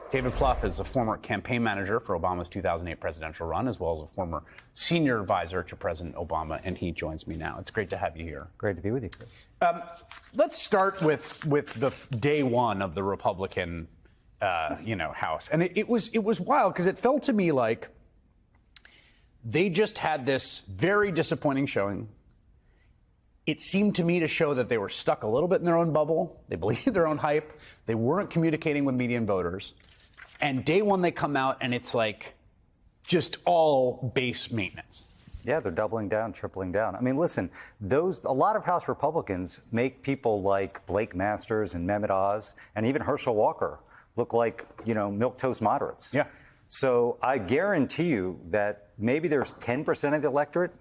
David Plouffe is a former campaign manager for Obama's 2008 presidential run, as well as a former senior advisor to President Obama, and he joins me now. It's great to have you here. Great to be with you, Chris. Let's start with the day one of the Republican, House, and it was wild because it felt to me like they just had this very disappointing showing. It seemed to me to show that they were stuck a little bit in their own bubble. They believed their own hype. They weren't communicating with media and voters. And day one, they come out and it's like just all base maintenance. Yeah, they're doubling down, tripling down. I mean, listen, a lot of House Republicans make people like Blake Masters and Mehmet Oz and even Herschel Walker look like, milquetoast moderates. Yeah. So I guarantee you that maybe there's 10% of the electorate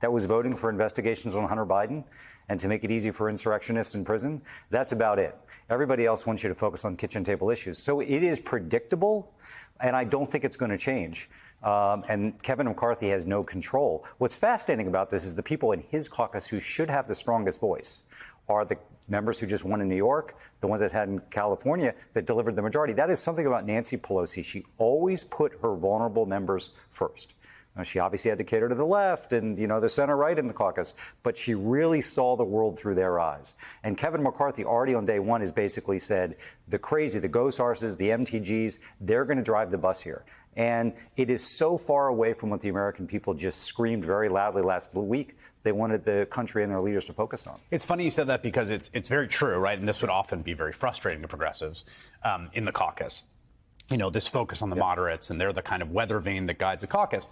that was voting for investigations on Hunter Biden and to make it easy for insurrectionists in prison. That's about it. Everybody else wants you to focus on kitchen table issues. So it is predictable, and I don't think it's going to change. And Kevin McCarthy has no control. What's fascinating about this is the people in his caucus who should have the strongest voice are the members who just won in New York, the ones that had in California that delivered the majority. That is something about Nancy Pelosi. She always put her vulnerable members first. She obviously had to cater to the left and, the center right in the caucus, but she really saw the world through their eyes. And Kevin McCarthy already on day one has basically said the crazy, the ghost horses, the MTGs, they're going to drive the bus here. And it is so far away from what the American people just screamed very loudly last week they wanted the country and their leaders to focus on. It's funny you said that because it's very true, right? And this would often be very frustrating to progressives in the caucus. This focus on the moderates, and they're the kind of weather vane that guides the caucus.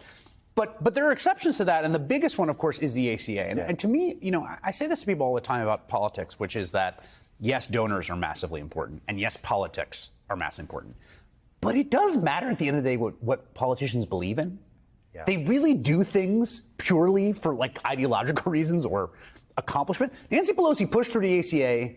But there are exceptions to that, and the biggest one, of course, is the ACA. And to me, I say this to people all the time about politics, which is that, yes, donors are massively important, and yes, politics are massively important. But it does matter at the end of the day what politicians believe in. Yeah. They really do things purely for, ideological reasons or accomplishment. Nancy Pelosi pushed through the ACA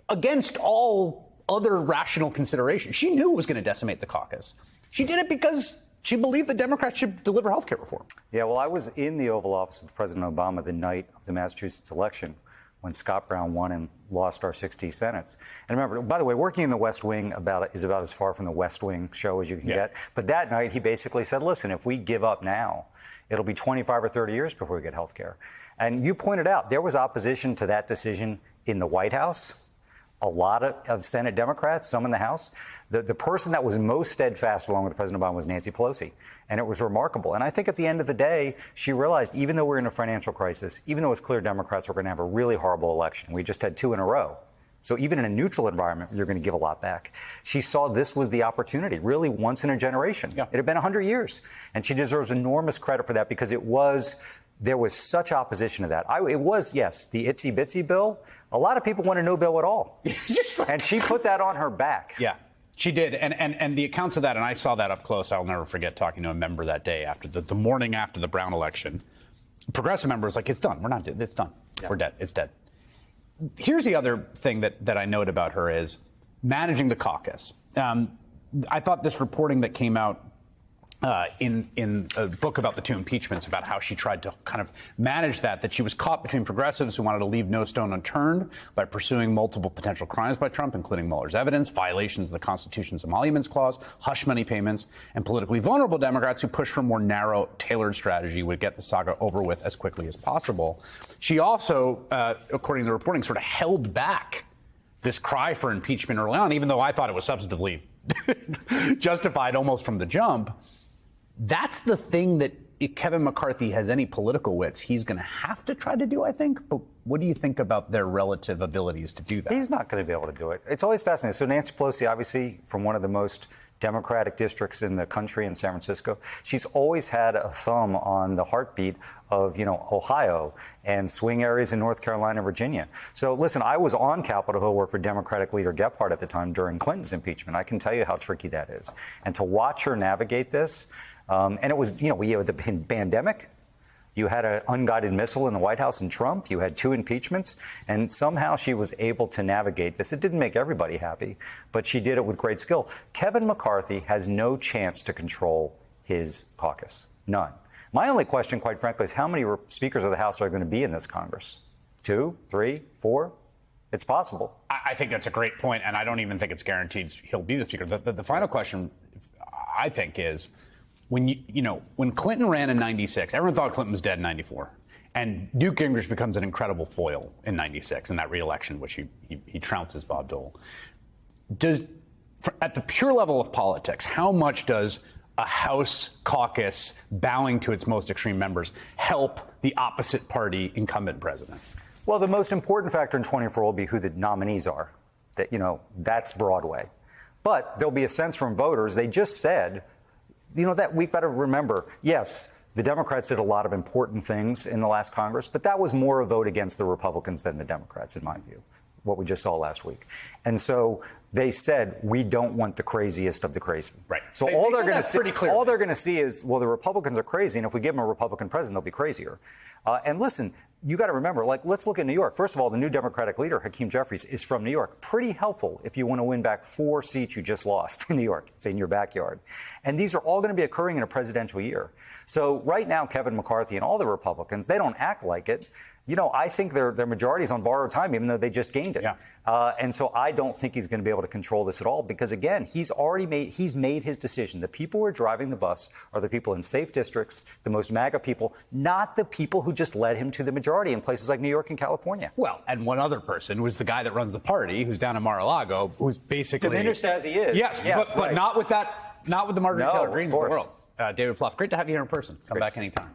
against all other rational considerations. She knew it was going to decimate the caucus. She did it because she believed the Democrats should deliver health care reform. Yeah, well, I was in the Oval Office with President Obama the night of the Massachusetts election when Scott Brown won and lost our 60 Senates. And remember, by the way, working in the West Wing is about as far from the West Wing show as you can get. But that night, he basically said, listen, if we give up now, it'll be 25 or 30 years before we get health care. And you pointed out there was opposition to that decision in the White House. A lot of Senate Democrats, some in the House. The person that was most steadfast along with President Obama was Nancy Pelosi. And it was remarkable. And I think at the end of the day, she realized even though we're in a financial crisis, even though it's clear Democrats were going to have a really horrible election, we just had 2 in a row. So even in a neutral environment, you're going to give a lot back. She saw this was the opportunity, really once in a generation. Yeah. It had been 100 years. And she deserves enormous credit for that because there was such opposition to that. It was, yes, the itsy bitsy bill. A lot of people want no bill at all. And she put that on her back. Yeah, she did. And the accounts of that, and I saw that up close. I'll never forget talking to a member that day after the morning after the Brown election. Progressive member was like, it's done. We're not dead. It's done. Yeah. We're dead. It's dead. Here's the other thing that I note about her is managing the caucus. I thought this reporting that came out in a book about the 2 impeachments, about how she tried to kind of manage that she was caught between progressives who wanted to leave no stone unturned by pursuing multiple potential crimes by Trump, including Mueller's evidence, violations of the Constitution's emoluments clause, hush money payments, and politically vulnerable Democrats who pushed for a more narrow, tailored strategy would get the saga over with as quickly as possible. She also, according to the reporting, sort of held back this cry for impeachment early on, even though I thought it was substantively justified almost from the jump. That's the thing that if Kevin McCarthy has any political wits, he's going to have to try to do, I think. But what do you think about their relative abilities to do that? He's not going to be able to do it. It's always fascinating. So Nancy Pelosi, obviously, from one of the most Democratic districts in the country in San Francisco, she's always had a thumb on the heartbeat of, Ohio and swing areas in North Carolina and Virginia. So listen, I was on Capitol Hill, worked for Democratic leader Gephardt at the time during Clinton's impeachment. I can tell you how tricky that is. And to watch her navigate this, and it was, we had the pandemic. You had an unguided missile in the White House and Trump. You had 2 impeachments. And somehow she was able to navigate this. It didn't make everybody happy, but she did it with great skill. Kevin McCarthy has no chance to control his caucus. None. My only question, quite frankly, is how many speakers of the House are going to be in this Congress? 2, 3, 4? It's possible. I think that's a great point, and I don't even think it's guaranteed he'll be the speaker. The final question, I think, is when when Clinton ran in '96, everyone thought Clinton was dead in '94, and Newt Gingrich becomes an incredible foil in '96 in that re-election, which he trounces Bob Dole. At the pure level of politics, how much does a House caucus bowing to its most extreme members help the opposite party incumbent president? Well, the most important factor in 24 will be who the nominees are. That's Broadway. But there'll be a sense from voters. They just said, that we've got to remember, yes, the Democrats did a lot of important things in the last Congress, but that was more a vote against the Republicans than the Democrats, in my view, what we just saw last week. And so they said, we don't want the craziest of the crazy. Right. So all they're going to see is, well, the Republicans are crazy, and if we give them a Republican president, they'll be crazier. And listen, you got to remember, let's look at New York. First of all, the new Democratic leader, Hakeem Jeffries, is from New York. Pretty helpful if you want to win back 4 seats you just lost in New York. It's in your backyard. And these are all going to be occurring in a presidential year. So right now, Kevin McCarthy and all the Republicans, they don't act like it. I think their majority is on borrowed time, even though they just gained it. Yeah. And so I don't think he's going to be able to control this at all because, again, he's made his decision. The people who are driving the bus are the people in safe districts, the most MAGA people, not the people who just led him to the majority in places like New York and California. Well, and one other person was the guy that runs the party, who's down in Mar-a-Lago, who's basically diminished as he is. Yes, but right. not with the Marjorie Taylor Greens of the course. world. David Plouffe, great to have you here in person. Come back anytime.